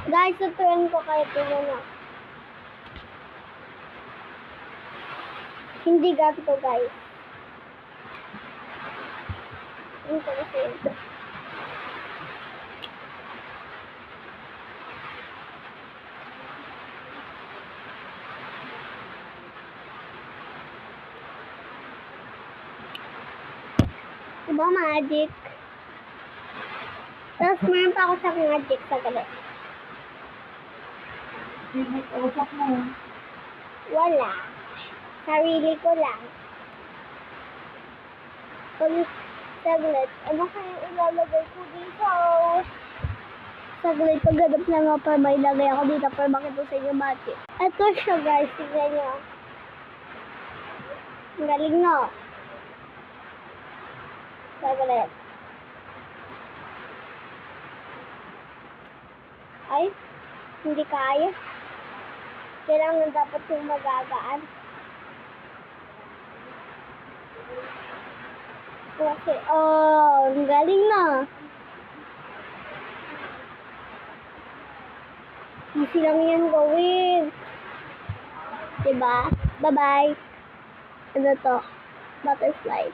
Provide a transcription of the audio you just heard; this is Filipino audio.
Guys, tuturuan ko kayo ito. Hindi ganito, guys. Hindi ko kasi ito. Diba magic? Tapos meron pa ako sa magic sa galit. Usap mo. Wala. Sarili ko lang. Pag saglit, ano kaya ilalagay ko dito? Saglit, pagganap lang ako para may lagay ako dito para makita sa inyo magic. Ito siya guys, tignan nyo. Ang galing no? Saglit. Ay, hindi kaya. Kailangan dapat yung magagaan. Kasi, oh, ang galing na. Easy lang yan gawin. Diba? Bye-bye. Ano to? Butterfly.